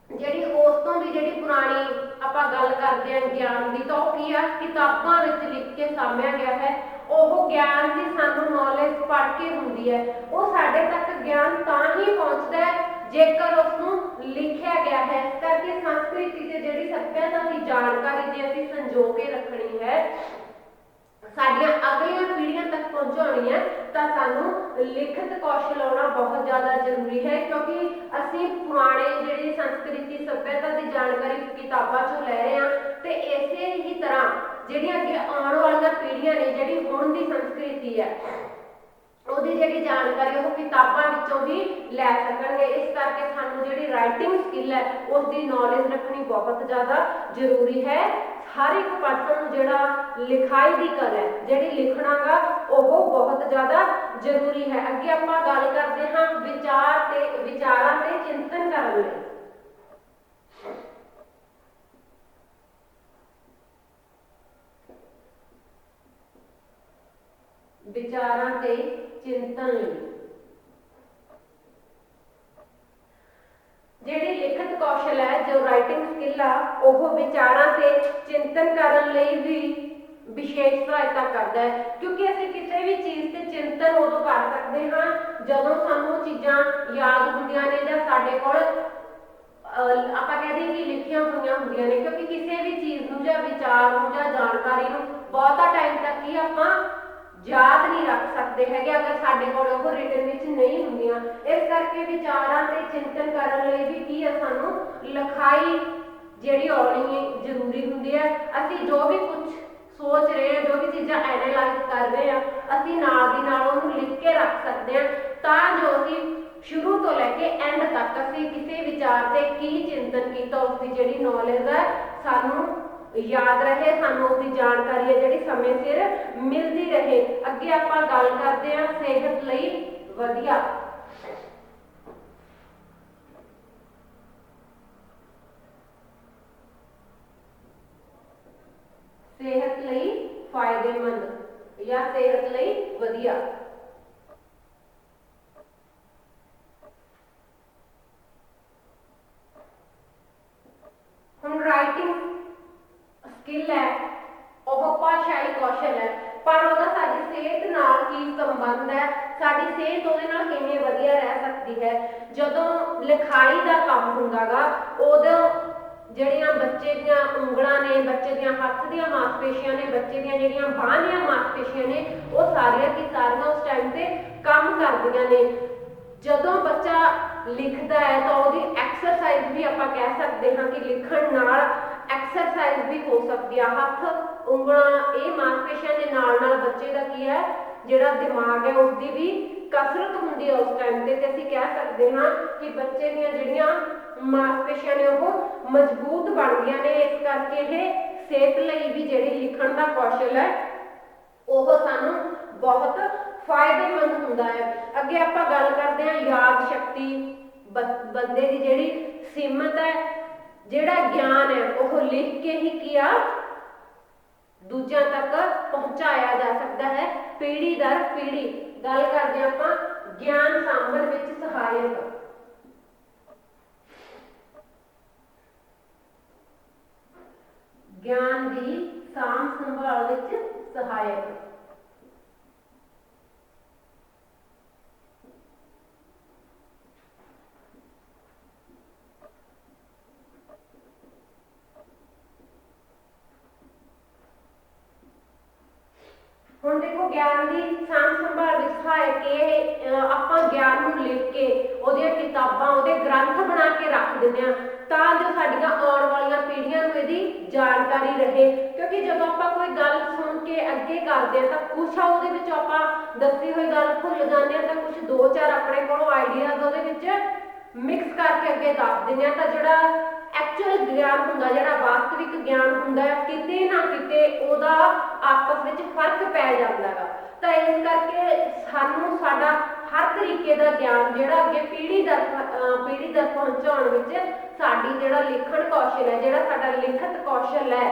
जिहड़ी उस तों भी जिहड़ी पुरानी आपां गल करदे हां ज्ञान दी, तो की आ किताबां विच लिख के सामिया गया है। ਉਹ ਗਿਆਨ ਦੀ ਸਾਨੂੰ ਨੌਲੇਜ ਪੜ੍ਹ ਕੇ ਹੁੰਦੀ ਹੈ। ਉਹ ਸਾਡੇ ਤੱਕ ਗਿਆਨ ਤਾਂ ਹੀ ਪਹੁੰਚਦਾ ਹੈ ਜੇਕਰ ਉਸ ਨੂੰ ਲਿਖਿਆ ਗਿਆ ਹੈ। ਇਸ ਕਰਕੇ ਸੰਸਕ੍ਰਿਤੀ ਤੇ ਜਿਹੜੀ ਸੱਭਿਅਤਾ ਦੀ ਜਾਣਕਾਰੀ ਜੇ ਅਸੀਂ ਸੰਜੋ ਕੇ ਰੱਖਣੀ ਹੈ ਸਾਡੀਆਂ ਅਗਲੀਆਂ ਪੀੜ੍ਹੀਆਂ ਤੱਕ ਪਹੁੰਚਾਉਣੀ ਹੈ ਤਾਂ ਸਾਨੂੰ ਲਿਖਤ ਕੌਸ਼ਲ ਆਉਣਾ ਬਹੁਤ ਜ਼ਿਆਦਾ ਜ਼ਰੂਰੀ ਹੈ, ਕਿਉਂਕਿ ਅਸੀਂ ਪੁਰਾਣੇ ਜਿਹੜੀ ਸੰਸਕ੍ਰਿਤੀ ਸੱਭਿਅਤਾ ਦੀ ਜਾਣਕਾਰੀ ਕਿਤਾਬਾਂ 'ਚੋਂ ਲੈ ਰਹੇ ਹਾਂ ਤੇ ਇਸੇ ਹੀ ਤਰ੍ਹਾਂ ਜਿਹੜੀਆਂ ਅੱਗੇ ਆਉਣ ਵਾਲੀਆਂ ਪੀੜ੍ਹੀਆਂ ਨੇ ਜਿਹੜੀ ਹੁਣ ਦੀ ਸੰਸਕ੍ਰਿਤੀ ਹੈ ਉਹਦੀ ਜਿਹੜੀ ਜਾਣਕਾਰੀ ਉਹ ਕਿਤਾਬਾਂ ਵਿੱਚੋਂ ਵੀ ਲੈ ਸਕਣਗੇ। ਇਸ ਕਰਕੇ ਸਾਨੂੰ ਜਿਹੜੀ ਰਾਈਟਿੰਗ ਸਕਿੱਲ ਹੈ ਉਸ ਦੀ ਨੌਲੇਜ ਰੱਖਣੀ ਬਹੁਤ ਜ਼ਿਆਦਾ ਜ਼ਰੂਰੀ ਹੈ। हर एक पर्सन जिहड़ा लिखाई की कल है जिहड़ी लिखना गा वो बहुत ज़्यादा जरूरी है। अगे आपां गल करते हाँ विचारां ते चिंतन करन लई। विचारां ते चिंतन लई जिहड़ी लिखत कौशल है जो राइटिंग स्किल आ वो विचारां ते चिंतन करन लई भी विशेष सहायता करता है, क्योंकि असीं किसी भी चीज़ ते चिंतन उदों कर सकते हाँ जदों सानूं चीज़ां याद हुंदियां ने जां साडे कोल आपां कह दईए कि लिखियां होईयां हुंदियां ने, क्योंकि किसी भी चीज़ नूं जां विचार नूं जां जानकारी नूं बहुता टाइम तक ही आपां याद नहीं रख सकते हैं अगर साडे कोल वो रिटन विच नहीं हुंदियां। इस करके विचारां ते चिंतन करन लई भी की है सानूं लिखाई जिहड़ी आउणी जरूरी हुंदी है। असीं जो भी कुछ सोच रहे हैं जो भी चीज़ां एनालाइज कर रहे हैं असीं नाल दी नाल उहनूं लिख के रख सकते हैं तां जो असीं शुरू तो लैके एंड तक असीं किसी विचार ते की चिंतन कीता उसकी जिहड़ी नॉलेज है सानूं याद रहे, सानूं उसकी जानकारी है जिहड़ी समय सिर मिलती रहे। अगे आपां गल करते हैं सेहत लई वधिया। सेहत लई फायदेमंद या सेहत लई वधिया। हुण राइटिंग स्किल है वह भाषाई कौशल है, पर वह साडी सेहत नाल की संबंध है, साडी सेहत उहदे नाल किवें वधिया रह सकती है। जदों लिखाई दा काम हुंदा गा उदों जिहड़ियां बच्चे दीयां उंगलां ने, बच्चे दीयां हत्थ दीयां मांसपेशियां ने, बच्चे दीयां जिहड़ियां बांह दीयां मांसपेशियां ने वो सारियां की सारियां उस टाइम ते काम करदियां ने। जदों बच्चा लिखता है तो उसकी एक्सरसाइज भी आप कह सकते हैं कि लिखण नाल एक्सरसाइज भी हो सकती है। हत्थ उंगलां ये मांसपेशियां के नाल बच्चे का की है जिहड़ा दिमाग है उसकी भी कसरत होंदी है उस टाइम ते असीं कह सकते हैं कि बच्चे दीयां जिहड़ियां मांसपेशियां ने वो मजबूत बनदियां ने। इस करके ये सेहत लई भी जिहड़ी लिखण दा कौशल है ਉਹ ਸਾਨੂੰ बहुत फायदेमंद ਹੁੰਦਾ है। ਅੱਗੇ ਆਪਾਂ ਗੱਲ ਕਰਦੇ ਹਾਂ याद शक्ति ਬੰਦੇ ਦੀ ਜਿਹੜੀ सीमित है, ਜਿਹੜਾ ਗਿਆਨ है ਉਹ लिख के ही किया दूजिਆਂ तक पहुँचाया जा सकता है पीढ़ी दर पीढ़ी। गल करते हैं ਆਪਾਂ ਗਿਆਨ ਸਾਂਭਣ ਵਿੱਚ सहायक। ਗਿਆਨ ਦੀ ਸਾਂਭ ਸੰਭਾਲ ਵਿੱਚ सहायक। ਹੁਣ देखो ज्ञान की साਂਭ संभाल ਵਿੱਚ सहायक ਇਹ ਆਪਾਂ ਗਿਆਨ ਨੂੰ ਲਿਖ ਕੇ ਉਹਦੀਆਂ ਕਿਤਾਬਾਂ ਉਹਦੇ ਗ੍ਰੰਥ ਬਣਾ ਕੇ ਰੱਖ ਦਿੰਦੇ ਆ ਤਾਂ ਜੋ ਸਾਡੀਆਂ ਆਉਣ ਵਾਲੀਆਂ ਪੀੜ੍ਹੀਆਂ ਨੂੰ ਇਹਦੀ ਜਾਣਕਾਰੀ ਰਹੇ। ਕਿਉਂਕਿ ਜਦੋਂ ਆਪਾਂ ਕੋਈ ਗੱਲ ਸੁਣ ਕੇ ਅੱਗੇ ਕਰਦੇ ਆ ਤਾਂ ਕੁਛ ਉਹਦੇ ਵਿੱਚ ਆਪਾਂ ਦੱਸੀ ਹੋਈ ਗੱਲ ਭੁੱਲ ਜਾਂਦੇ ਆ ਤਾਂ ਕੁਛ ਦੋ ਚਾਰ ਆਪਣੇ ਕੋਲੋਂ ਆਈਡੀਆਜ਼ ਉਹਦੇ ਵਿੱਚ ਮਿਕਸ करके अगे दस देने तो जोड़ा एक्चुअल ज्ञान होंगे जोड़ा वास्तविक ज्ञान होंगे किते ना किते ओदा आपस में फर्क पै जाता है। तो इस करके सानू साडा हर तरीके का ज्ञान जोड़ा अगे पीढ़ी दर पहुँचाने में साडी जोड़ा लिखण कौशल है जोड़ा साडा लिखत कौशल है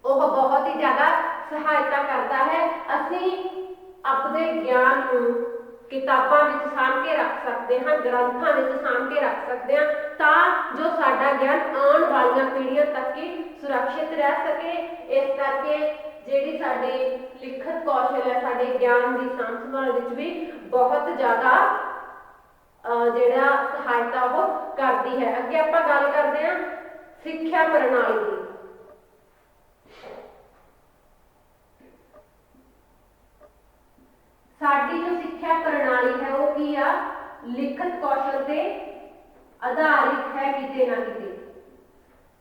वह बहुत ही ज़्यादा सहायता करता है। असी अपने ज्ञान को किताबां विच साਂਭ के रख सकते हैं ग्रंथां विच साਂਭ के रख सकते हैं तां जो साडा ज्ञान आने वाली पीढ़ियों तक ही सुरक्षित रह सके। इस करके जिहड़ी साडी लिखत कौशल है साडे ज्ञान की साਂਭ संभाल विच भी बहुत ज़्यादा जिहड़ा सहायता वो करती है। अगे आपां गल करते हैं सिक्ख्या प्रणाली की। साडी जो सिक्ख्या प्रणाली है वो की आ लिखत कौशल से आधारित है किते ना किते।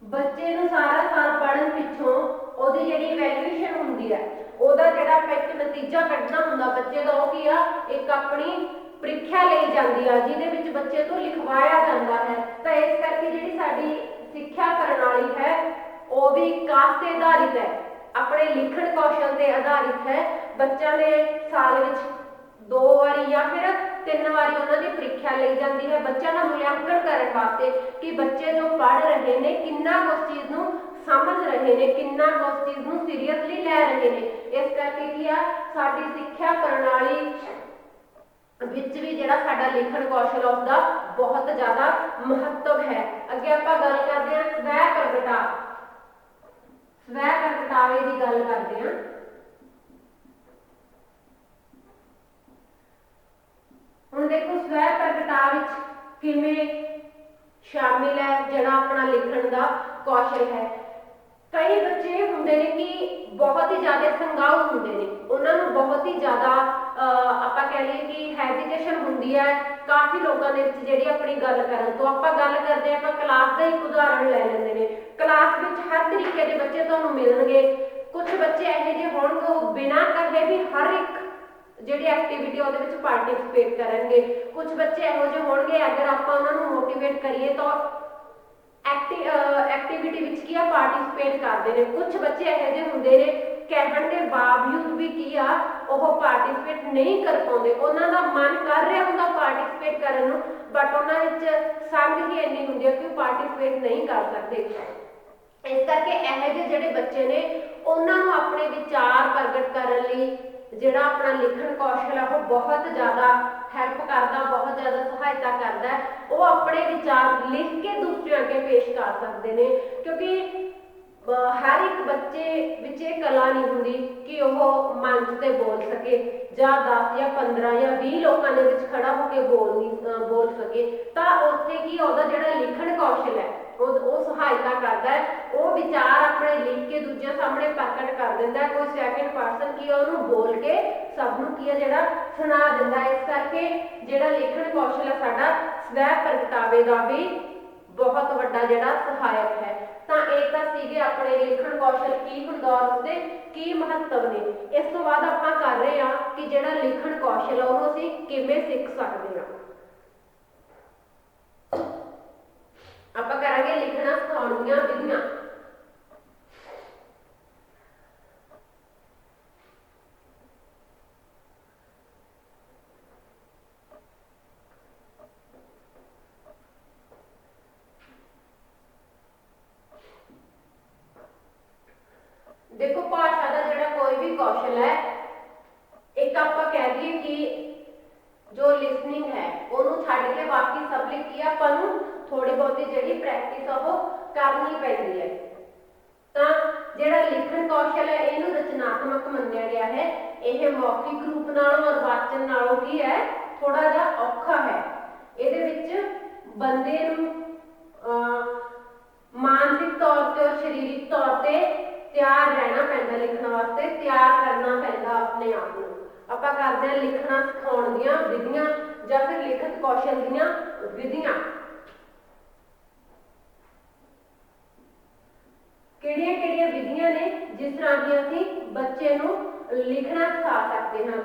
बच्चे नूं सारा साल पढ़न पिछों ओदी जिहड़ी वैल्यूएशन हुंदी है ओदा जिहड़ा एक नतीजा कढना हुंदा बच्चे दा वो की आ एक अपनी ਪ੍ਰੀਖਿਆ ਲਈ ਜਾਂਦੀ ਆ ਜਿਹਦੇ ਵਿੱਚ ਬੱਚੇ ਤੋਂ ਲਿਖਵਾਇਆ ਜਾਂਦਾ ਹੈ। ਤਾਂ ਇਸ ਕਰਕੇ ਜਿਹੜੀ ਸਾਡੀ ਸਿੱਖਿਆ ਪ੍ਰਣਾਲੀ ਹੈ ਉਹ ਵੀ ਕਾਸ ਤੇ ਆਧਾਰਿਤ ਹੈ अपने लिखण कौशल से आधारित है। बच्चों ने साल विच 2 बारी या फिर 3 बारी उन्होंने परीक्षा ली जाती है बच्चों का मूल्यांकन करने वास्ते कि बच्चे जो पढ़ रहे हैं किन्ना उस चीज़ को समझ रहे हैं किन्ना उस चीज़ को सीरियसली लै रहे हैं। इस करके की आ साडी सिक्ख्या प्रणाली विच भी जिहड़ा साडा लिखण कौशल उसका बहुत ज़्यादा महत्व है। अगे आपां गल करते हैं स्वै प्रगटा स्वै प्रगटावे की गल करते हैं। हुण देखो स्वै प्रगटावे किवें शामिल है जिहड़ा अपना लिखण का कौशल है। कई बच्चे होंदे ने कि बहुत ही ज़्यादा संगाऊ होंदे ने उन्होंने बहुत ही ज़्यादा आपां कह लईए कि हैजिटेशन होंदी है काफ़ी लोगों के जिहड़ी अपनी गल करन तो आपां गल करदे आपां क्लास का एक उदाहरण लै लैंदे ने। क्लास में हर तरीके के बच्चे तुहानूं मिलणगे। कुछ बच्चे इहो जिहे होणगे बिना कहे भी हर एक जिहड़ी एक्टिविटी उहदे विच पार्टिसिपेट करनगे। कुछ बच्चे इहो जिहे होणगे अगर आपां उन्हां नूं मोटिवेट करिए तो एक्टिविटी विच की आ पार्टिसिपेट करते हैं। कुछ बच्चे इहो जिहे हुंदे ने कहण के बावजूद भी की आ ओह पार्टिसिपेट नहीं कर पाते। उन्हां दा मन कर रहा हुंदा पार्टिसिपेट करन नूं बट उन्हां विच संग ही इन्नी हुंदी है कि पार्टिसिपेट नहीं कर सकते। इस करके इहो जिहे जिहड़े बच्चे ने उन्हां नूं अपने विचार प्रगट करन लई जिहड़ा अपना लिखण कौशल है वो बहुत ज़्यादा हैल्प करता बहुत ज़्यादा सहायता करता है। वो अपने विचार लिख के दूसरे अगे पेश कर सकते हैं क्योंकि हर एक बच्चे विच ये कला नहीं होंदी कि वह मंच से बोल सके या 10 या 15 या 20 लोगों के विच खड़ा होकर बोल सके। तो उत्थे की उहदा जिहड़ा लिखण कौशल है वो सहायता करता है। वो विचार अपने लिख के दूजे सामने प्रकट कर दिंदा है। कोई सैकेंड परसन की उन्होंने बोल के सबनूं की है जिहड़ा सुना दिंदा है। इस करके जिहड़ा लिखण कौशल है साडा स्वै प्रगटावे का भी बहुत वड्डा जिहड़ा सहायक है। तो एक तां सीगे अपने लिखण कौशल की हुंदा और उसदे की महत्व ने। इस तो बाद आपां कर रहे हां कि जिहड़ा लिखण कौशल है उहनूं असीं किवें सीख सकदे हां। आपां करांगे लिखना सिखाउण दीआं विधियां। देखो भाषा का जिहड़ा कोई भी कौशल है, एक आपां कह दईए कि जो लिसनिंग है ਉਹਨੂੰ ਛੱਡ के बाकी सब ਲਈ ਕੀ ਆਪਾਂ ਨੂੰ थोड़ी बहुती ਜਿਹੜੀ प्रैक्टिस ਉਹ करनी पैंदी है। ਤਾਂ ਜਿਹੜਾ ਲਿਖਣ ਕੌਸ਼ਲ ਹੈ ਇਹਨੂੰ ਰਚਨਾਤਮਕ ਮੰਨਿਆ ਗਿਆ ਹੈ। ਇਹ ਮੌਖਿਕ ਰੂਪ ਨਾਲੋਂ ਔਰ ਵਾਚਨ ਨਾਲੋਂ ਕੀ ਹੈ, ਥੋੜਾ ਜਿਹਾ ਔਖਾ ਹੈ। ਇਹਦੇ ਵਿੱਚ ਬੰਦੇ ਨੂੰ ਮਾਨਸਿਕ ਤੌਰ ਤੇ ਔਰ ਸਰੀਰਕ ਤੌਰ ਤੇ ਤਿਆਰ ਰਹਿਣਾ ਪੈਂਦਾ, ਲਿਖਣ ਵਾਸਤੇ ਤਿਆਰ ਕਰਨਾ ਪੈਂਦਾ ਆਪਣੇ ਆਪ ਨੂੰ। ਆਪਾਂ ਕਰਦੇ ਹਾਂ ਲਿਖਣਾ ਸਿਖਾਉਣ ਦੀਆਂ ਵਿਧੀਆਂ ਜਾਂ ਫਿਰ ਲਿਖਤ ਕੌਸ਼ਲ ਦੀਆਂ ਵਿਧੀਆਂ। ਕਿਹੜੀਆਂ ਕਿਹੜੀਆਂ ਵਿਧੀਆਂ ਨੇ ਜਿਸ ਤਰ੍ਹਾਂ ਕਿ ਅਸੀਂ ਬੱਚੇ ਨੂੰ ਲਿਖਣਾ ਸਿਖਾ ਸਕਦੇ ਹਾਂ।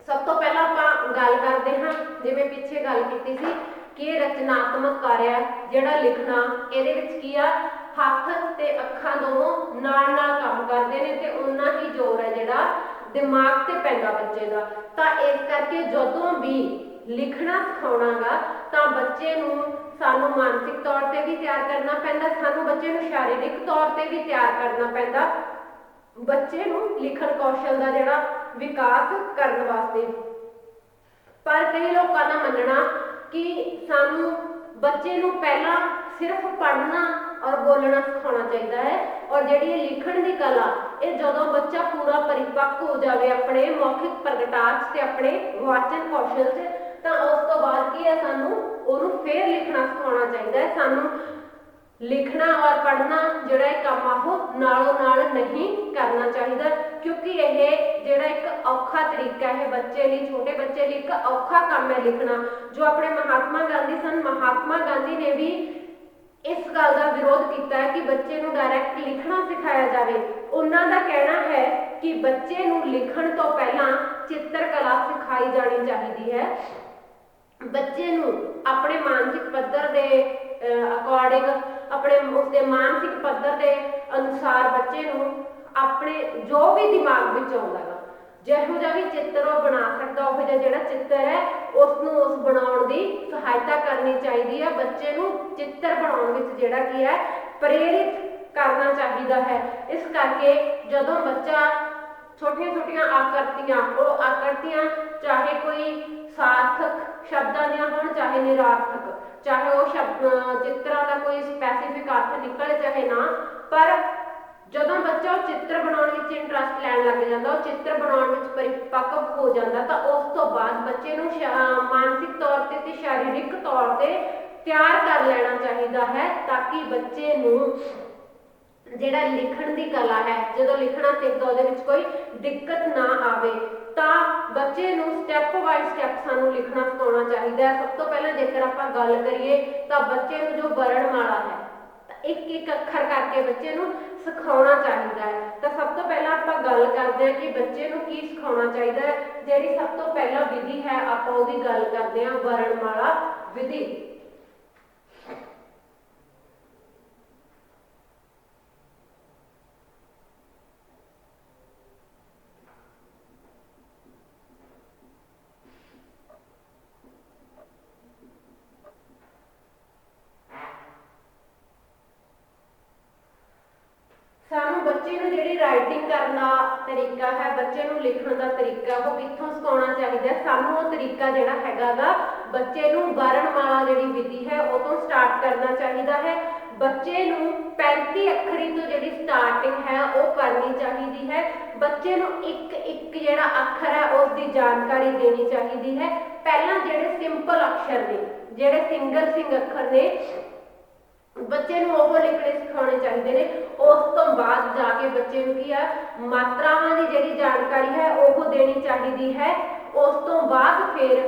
ਸਭ ਤੋਂ ਪਹਿਲਾਂ ਆਪਾਂ ਗੱਲ ਕਰਦੇ ਹਾਂ, ਜਿਵੇਂ ਪਿੱਛੇ ਗੱਲ ਕੀਤੀ ਸੀ ਕਿ ਇਹ ਰਚਨਾਤਮਕ ਕਾਰਿਆ ਜਿਹੜਾ ਲਿਖਣਾ, ਇਹਦੇ ਵਿੱਚ ਕੀ ਆ, ਹੱਥ ਤੇ ਅੱਖਾਂ ਦੋਨੋਂ ਨਾਲ ਨਾਲ ਕੰਮ ਕਰਦੇ ਨੇ ਤੇ ਉਨਾ ਹੀ ਜ਼ੋਰ ਹੈ ਜਿਹੜਾ ਦਿਮਾਗ ਤੇ ਪੈਂਦਾ ਬੱਚੇ ਦਾ। ਤਾਂ ਇਸ ਕਰਕੇ ਜਦੋਂ ਵੀ ਲਿਖਣਾ ਸਿਖਾਉਣਾਗਾ ਤਾਂ ਬੱਚੇ ਨੂੰ ਸਾਨੂੰ ਮਾਨਸਿਕ ਤੌਰ ਤੇ ਵੀ ਤਿਆਰ ਕਰਨਾ ਪੈਂਦਾ, ਸਾਨੂੰ ਬੱਚੇ ਨੂੰ ਸਰੀਰਕ ਤੌਰ ਤੇ ਵੀ ਤਿਆਰ ਕਰਨਾ ਪੈਂਦਾ ਬੱਚੇ ਨੂੰ ਲਿਖਣ ਕੌਸ਼ਲ ਦਾ ਜਿਹੜਾ ਵਿਕਾਸ ਕਰਨ ਵਾਸਤੇ। ਪਰ ਕਈ ਲੋਕਾਂ ਦਾ ਮੰਨਣਾ ਕਿ ਸਾਨੂੰ ਬੱਚੇ ਨੂੰ ਪਹਿਲਾਂ ਸਿਰਫ ਪੜ੍ਹਨਾ ਔਰ ਬੋਲਣਾ ਸਿਖਾਉਣਾ ਚਾਹੀਦਾ ਹੈ, ਔਰ ਜਿਹੜੀ ਇਹ ਲਿਖਣ ਦੀ ਕਲਾ ਇਹ ਜਦੋਂ ਬੱਚਾ ਪੂਰਾ ਪਰਿਪੱਕ ਹੋ ਜਾਵੇ ਆਪਣੇ ਮੌਖਿਕ ਪ੍ਰਗਟਾਅ ਤੇ ਆਪਣੇ ਵਾਚਨ ਕੌਸ਼ਲ 'ਚ, ਤਾਂ ਉਸ ਤੋਂ ਬਾਅਦ ਕੀ ਹੈ, ਸਾਨੂੰ ਉਹਨੂੰ ਫੇਰ ਲਿਖਣਾ ਸਿਖਾਉਣਾ ਚਾਹੀਦਾ ਹੈ। ਸਾਨੂੰ ਲਿਖਣਾ ਔਰ ਪੜ੍ਹਨਾ ਜਿਹੜਾ ਇਹ ਕੰਮ ਆ ਉਹ ਨਾਲੋਂ ਨਾਲ ਨਹੀਂ ਕਰਨਾ ਚਾਹੀਦਾ, ਕਿਉਂਕਿ ਇਹ ਜਿਹੜਾ ਇੱਕ ਔਖਾ ਤਰੀਕਾ ਹੈ ਬੱਚੇ ਲਈ, ਛੋਟੇ ਬੱਚੇ ਲਈ ਇੱਕ ਔਖਾ ਕੰਮ ਹੈ ਲਿਖਣਾ। ਜੋ ਆਪਣੇ ਮਹਾਤਮਾ ਗਾਂਧੀ ਸਨ, ਮਹਾਤਮਾ ਗਾਂਧੀ ਨੇ ਵੀ ਇਸ ਗੱਲ ਦਾ ਵਿਰੋਧ ਕੀਤਾ ਹੈ ਕਿ ਬੱਚੇ ਨੂੰ ਡਾਇਰੈਕਟ ਲਿਖਣਾ ਸਿਖਾਇਆ ਜਾਵੇ। ਉਹਨਾਂ ਦਾ ਕਹਿਣਾ ਹੈ ਕਿ ਬੱਚੇ ਨੂੰ ਲਿਖਣ ਤੋਂ ਪਹਿਲਾਂ ਚਿੱਤਰਕਲਾ ਸਿਖਾਈ ਜਾਣੀ ਚਾਹੀਦੀ ਹੈ। ਬੱਚੇ ਨੂੰ ਆਪਣੇ ਮਾਨਸਿਕ ਪੱਧਰ ਦੇ ਅਕੋਰਡਿੰਗ, ਆਪਣੇ ਉਸਦੇ ਮਾਨਸਿਕ ਪੱਧਰ ਦੇ ਅਨੁਸਾਰ ਬੱਚੇ ਨੂੰ ਆਪਣੇ ਜੋ ਵੀ ਦਿਮਾਗ ਵਿੱਚ ਆਉਂਦਾ ਗਾ, ਜਿਹੋ ਜਿਹਾ ਵੀ ਚਿੱਤਰ ਉਹ ਬਣਾ ਸਕਦਾ, ਉਹ ਜਿਹਾ ਜਿਹੜਾ ਚਿੱਤਰ ਹੈ ਉਸ ਨੂੰ ਉਸ ਬਣਾਉਣ ਦੀ ਸਹਾਇਤਾ ਕਰਨੀ ਚਾਹੀਦੀ ਹੈ। ਬੱਚੇ ਨੂੰ ਚਿੱਤਰ ਬਣਾਉਣ ਵਿੱਚ ਜਿਹੜਾ ਕੀ ਹੈ ਪ੍ਰੇਰਿਤ ਕਰਨਾ ਚਾਹੀਦਾ ਹੈ। ਇਸ ਕਰਕੇ ਜਦੋਂ ਬੱਚਾ ਛੋਟੀਆਂ ਛੋਟੀਆਂ ਆਕਰਤੀਆਂ, ਉਹ ਆਕਰਤੀਆਂ ਚਾਹੇ ਕੋਈ ਸਾਰਥਕ ਸ਼ਬਦਾਂ ਦੀਆਂ ਹੋਣ ਚਾਹੇ ਨਿਰਾਰਥਕ, ਚਾਹੇ ਉਹ ਸ਼ਬਦ ਚਿੱਤਰਾਂ ਦਾ ਕੋਈ ਸਪੈਸੀਫਿਕ ਅਰਥ ਨਿਕਲੇ ਚਾਹੇ ਨਾ, ਪਰ ਜਦੋਂ ਬੱਚਾ ਉਹ ਚਿੱਤਰ ਬਣਾਉਣ ਵਿੱਚ ਇੰਟਰਸਟ ਲੈਣ ਲੱਗ ਜਾਂਦਾ, ਉਹ ਚਿੱਤਰ ਬਣਾਉਣ ਵਿੱਚ ਪਰਿਪੱਕ ਹੋ ਜਾਂਦਾ, ਤਾਂ ਉਸ ਤੋਂ ਬਾਅਦ ਬੱਚੇ ਨੂੰ ਮਾਨਸਿਕ ਤੌਰ ਤੇ ਸਰੀਰਕ ਤੌਰ ਤੇ ਤਿਆਰ ਕਰ ਲੈਣਾ ਚਾਹੀਦਾ ਹੈ, ਤਾਂ ਕਿ ਬੱਚੇ ਨੂੰ ਜਿਹੜਾ ਲਿਖਣ ਦੀ ਕਲਾ ਹੈ, ਜਦੋਂ ਲਿਖਣਾ ਸਿੱਖਦਾ ਉਹਦੇ ਵਿੱਚ ਕੋਈ ਦਿੱਕਤ ਨਾ ਆਵੇ। ਤਾਂ ਬੱਚੇ ਨੂੰ ਸਟੈਪ ਬਾਈ ਸਟੈਪ ਸਾਨੂੰ ਲਿਖਣਾ ਸਿਖਾਉਣਾ ਚਾਹੀਦਾ ਹੈ। ਸਭ ਤੋਂ ਪਹਿਲਾਂ ਜੇਕਰ ਆਪਾਂ ਗੱਲ ਕਰੀਏ ਤਾਂ ਬੱਚੇ ਨੂੰ ਜੋ ਵਰਣਮਾਲਾ ਹੈ, ਇੱਕ ਇੱਕ ਅੱਖਰ ਕਰਕੇ ਬੱਚੇ ਨੂੰ ਸਿਖਾਉਣਾ ਚਾਹੀਦਾ ਹੈ। ਤਾਂ ਸਭ ਤੋਂ ਪਹਿਲਾਂ ਆਪਾਂ ਗੱਲ ਕਰਦੇ ਹਾਂ ਕਿ ਬੱਚੇ ਨੂੰ ਕੀ ਸਿਖਾਉਣਾ ਚਾਹੀਦਾ ਹੈ। ਜਿਹੜੀ ਸਭ ਤੋਂ ਪਹਿਲਾਂ ਵਿਧੀ ਹੈ ਆਪਾਂ ਉਹਦੀ ਗੱਲ ਕਰਦੇ ਹਾਂ, ਵਰਣਮਾਲਾ ਵਿਧੀ। ਸਾਨੂੰ ਬੱਚੇ ਨੂੰ ਜਿਹੜੀ ਰਾਈਟਿੰਗ ਕਰਨ ਦਾ ਤਰੀਕਾ ਹੈ, ਬੱਚੇ ਨੂੰ ਲਿਖਣ ਦਾ ਤਰੀਕਾ, ਉਹ ਕਿੱਥੋਂ ਸਿਖਾਉਣਾ ਚਾਹੀਦਾ। ਸਾਨੂੰ ਉਹ ਤਰੀਕਾ ਜਿਹੜਾ ਹੈਗਾ ਗਾ ਬੱਚੇ ਨੂੰ ਵਰਣਮਾਲਾ ਜਿਹੜੀ ਵਿਧੀ ਹੈ ਉਹ ਤੋਂ ਸਟਾਰਟ ਕਰਨਾ ਚਾਹੀਦਾ ਹੈ। ਬੱਚੇ ਨੂੰ 35 ਅੱਖਰੀ ਤੋਂ ਜਿਹੜੀ ਸਟਾਰਟਿੰਗ ਹੈ ਉਹ ਕਰਨੀ ਚਾਹੀਦੀ ਹੈ। ਬੱਚੇ ਨੂੰ ਇੱਕ ਇੱਕ ਜਿਹੜਾ ਅੱਖਰ ਹੈ ਉਸ ਦੀ ਜਾਣਕਾਰੀ ਦੇਣੀ ਚਾਹੀਦੀ ਹੈ। ਪਹਿਲਾਂ ਜਿਹੜੇ ਸਿੰਪਲ ਅਕਸ਼ਰ ਨੇ, ਜਿਹੜੇ ਸਿੰਗਲ ਅੱਖਰ ਨੇ, ਬੱਚੇ ਨੂੰ ਉਹ ਲਿਖਣੇ ਸਿਖਾਉਣੇ ਚਾਹੀਦੇ ਨੇ। ਉਸ ਤੋਂ ਬਾਅਦ ਜਾ ਕੇ ਬੱਚੇ ਨੂੰ ਕੀ ਆ, ਮਾਤਰਾਵਾਂ ਦੀ ਜਿਹੜੀ ਜਾਣਕਾਰੀ ਹੈ ਉਹ ਦੇਣੀ ਚਾਹੀਦੀ ਹੈ। ਉਸ ਤੋਂ ਬਾਅਦ ਫਿਰ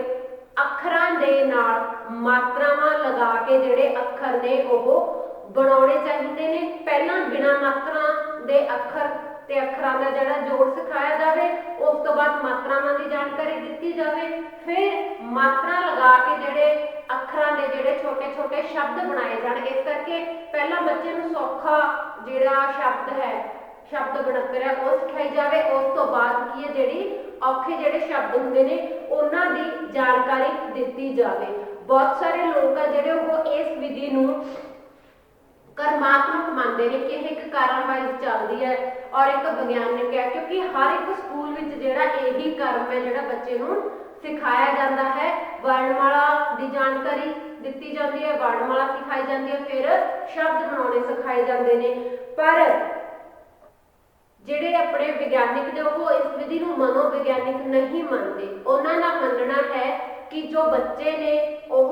ਅੱਖਰਾਂ ਦੇ ਨਾਲ ਮਾਤਰਾਵਾਂ ਲਗਾ ਕੇ ਜਿਹੜੇ ਅੱਖਰ ਨੇ ਉਹ ਬਣਾਉਣੇ ਚਾਹੀਦੇ ਨੇ। ਪਹਿਲਾਂ ਬਿਨਾਂ ਮਾਤਰਾ ਦੇ ਅੱਖਰ ਤੇ ਅੱਖਰਾਂ ਦਾ ਜਿਹੜਾ ਜੋੜ ਸਿਖਾਇਆ ਜਾਵੇ, ਉਸ ਤੋਂ ਬਾਅਦ ਮਾਤਰਾਵਾਂ ਦੀ ਜਾਣਕਾਰੀ ਦਿੱਤੀ ਜਾਵੇ, ਫਿਰ ਮਾਤਰਾ ਲਗਾ ਕੇ ਜਿਹੜੇ ਅੱਖਰਾਂ ਦੇ ਜਿਹੜੇ ਛੋਟੇ ਛੋਟੇ ਸ਼ਬਦ ਬਣਾਏ ਜਾਣ। ਇਸ ਕਰਕੇ ਪਹਿਲਾਂ ਬੱਚੇ ਨੂੰ ਸੌਖਾ ਜਿਹੜਾ ਸ਼ਬਦ ਹੈ, ਸ਼ਬਦ ਬਣਤਰ ਹੈ ਉਹ ਸਿਖਾਈ ਜਾਵੇ। ਉਸ ਤੋਂ ਬਾਅਦ ਕੀ ਹੈ, ਜਿਹੜੀ ਔਖੇ ਜਿਹੜੇ ਸ਼ਬਦ ਹੁੰਦੇ ਨੇ ਉਹਨਾਂ ਦੀ ਜਾਣਕਾਰੀ ਦਿੱਤੀ ਜਾਵੇ। ਬਹੁਤ ਸਾਰੇ ਲੋਕ ਆ ਜਿਹੜੇ ਉਹ ਇਸ ਵਿਧੀ ਨੂੰ कर्मात्मक मानते हैं कि एक कारण वाइज चलती है और एक विज्ञानिक है, क्योंकि हर एक स्कूल में जोड़ा यही कर्म है जोड़ा बच्चे को सिखाया जाता है। वर्णमाला की जानकारी दी जाती है, वर्णमाला सिखाई जाती है, फिर शब्द बनाने सिखाए जाते हैं। पर ਜਿਹੜੇ ਆਪਣੇ ਵਿਗਿਆਨਿਕ ਨੇ ਉਹ ਇਸ ਵਿਧੀ ਨੂੰ ਮਨੋਵਿਗਿਆਨਿਕ ਨਹੀਂ ਮੰਨਦੇ। ਉਹਨਾਂ ਦਾ ਮੰਨਣਾ ਹੈ ਕਿ ਜੋ ਬੱਚੇ ਨੇ ਉਹ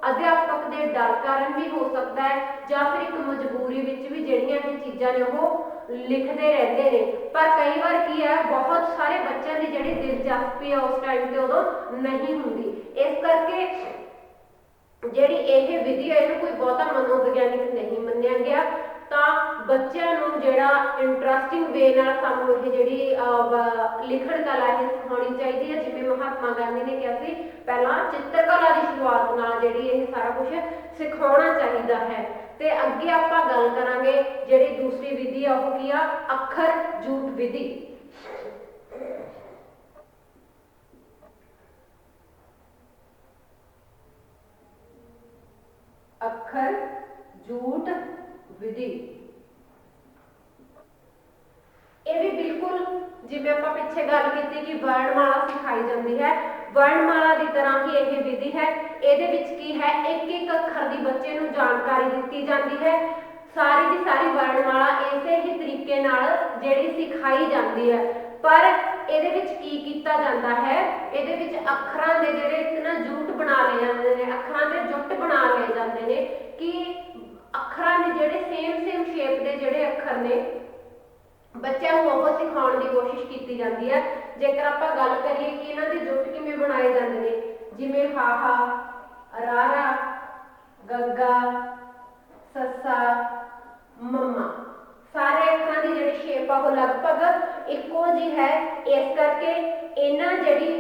ਅਧਿਆਪਕ ਦੇ ਡਰ ਕਾਰਨ ਵੀ ਹੋ ਸਕਦਾ ਹੈ ਜਾਂ ਫਿਰ ਇੱਕ ਮਜਬੂਰੀ ਵਿੱਚ ਵੀ ਜਿਹੜੀਆਂ ਇਹ ਚੀਜ਼ਾਂ ਨੇ ਉਹ ਲਿਖਦੇ ਰਹਿੰਦੇ ਨੇ। ਪਰ ਕਈ ਵਾਰ ਕੀ ਹੈ, ਬਹੁਤ ਸਾਰੇ ਬੱਚਿਆਂ ਦੀ ਜਿਹੜੀ ਦਿਲਚਸਪੀ ਹੈ ਉਸ ਟਾਈਮ ਤੇ ਉਦੋਂ ਨਹੀਂ ਹੁੰਦੀ। ਇਸ ਕਰਕੇ ਜਿਹੜੀ ਇਹ ਵਿਧੀ ਹੈ ਇਹਨੂੰ ਕੋਈ ਬਹੁਤਾ ਮਨੋਵਿਗਿਆਨਿਕ ਨਹੀਂ ਮੰਨਿਆ ਗਿਆ। ਤਾਂ ਬੱਚਿਆਂ ਨੂੰ ਜਿਹੜਾ ਇੰਟਰਸਟਿੰਗ ਵੇ ਨਾਲ ਸਾਨੂੰ ਇਹ ਜਿਹੜੀ ਲਿਖਣ ਕਲਾ ਇਹ ਸਿਖਾਉਣੀ ਚਾਹੀਦੀ ਹੈ। ਜਿਵੇਂ ਮਹਾਤਮਾ ਗਾਂਧੀ ਨੇ ਕਿਹਾ ਸੀ ਪਹਿਲਾਂ ਚਿੱਤਰਕਲਾ ਦੀ ਸ਼ੁਰੂਆਤ ਨਾਲ ਜਿਹੜੀ ਇਹ ਸਾਰਾ ਕੁਝ ਸਿਖਾਉਣਾ ਚਾਹੀਦਾ ਹੈ। ਤੇ ਅੱਗੇ ਆਪਾਂ ਗੱਲ ਕਰਾਂਗੇ ਜਿਹੜੀ ਦੂਸਰੀ ਵਿਧੀ ਆ ਉਹ ਕੀ ਆ, ਅੱਖਰ ਜੂਟ ਵਿਧੀ। ਅੱਖਰ ਜੂਟ विधि ये भी बिल्कुल जिवें आपां पिछे गल कीती कि वर्णमाला सिखाई जाती है, वर्णमाला की तरह ही यह विधि है। ये की है एक एक अखर की बच्चे को जानकारी दी जाती है। सारी की सारी वर्णमाला इसे ही तरीके नाल जिहड़ी सिखाई जाती है। पर ये की कीता जाता है, ये अखरां दे जिहड़े इतना जूट बना लए जाते हैं, अखरां दे जुट बना लए जाते हैं कि अखरां दे जिहड़े सेम शेप के जिहड़े अखर ने बच्चों को वो सिखाने की कोशिश की जाती है। जेकर आपां गल करिए कि इन्हां दे जुट किवें बनाए जाते हैं, जिवें हाहा, रारा, गग्गा, सस्सा, मम्मा, सारे अखरां की जिहड़ी शेप आ वो लगभग इक्को जी है। इस करके इन्हां जिहड़ी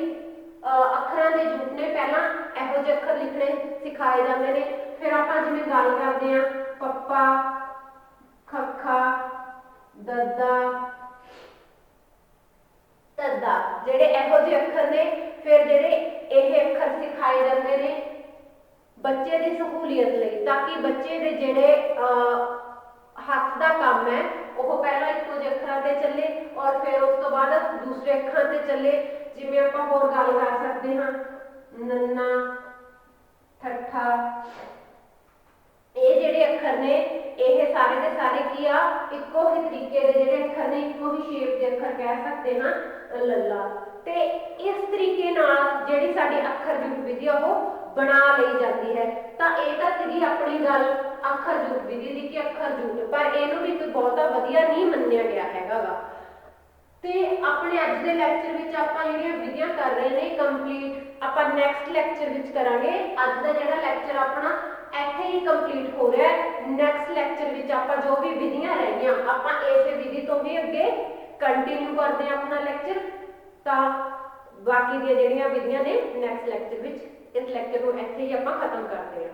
अखरां दे जुट ने पहलां इहो जिहे अखर लिखने सिखाए जाते हैं। फिर आपां जिवें गल करदे हां पप्पा, खखा, दद्दा, तद्दा, जिहड़े इहो जिहे अखर ने फिर जिहड़े इह अखर सिखाए जाते हैं बच्चे की सहूलियत लई, ताकि बच्चे दे जिहड़े हथ का काम है वह पहला इक्को जिहे अखरां ते चले और फिर उस तो बाद दूसरे अखरां ते चले। जिवें आपां होर गल कर सकते हां नन्ना, ठट्ठा, ये जिहड़े अखर ने ये सारे के सारे की आ इक्को ही तरीके के जिहड़े अखर ने इक्को ही शेप के अखर कह सकते हैं लल्ला। ते इस तरीके नाल जिहड़ी साडी अखर जूट विधि आ वो बना लई जाती है। तां ये तां सीगी अपनी गल अखर जूट विधि दी कि अखर जूट, पर इहनूं भी कोई बहुता वधिया नहीं मन्निया गया हैगा गा। ते अपने अज दे लैक्चर विच आपां जिहड़ियां विधियां कर रहे ने कंप्लीट आपां नैक्सट लैक्चर विच करांगे। अज दा जिहड़ा लैक्चर अपना ਇੱਥੇ ही कंप्लीट हो रहा है। नैक्सट लैक्चर विच आपां जो भी विधियां रहियां आपां इस विधि तो भी अगे कंटिन्यू करते हैं अपना लैक्चर। तां बाकी दी जिहड़ियां विधियां ने नैक्सट लैक्चर विच इस लैक्चर को ਇੱਥੇ ही आपां खत्म करते हैं।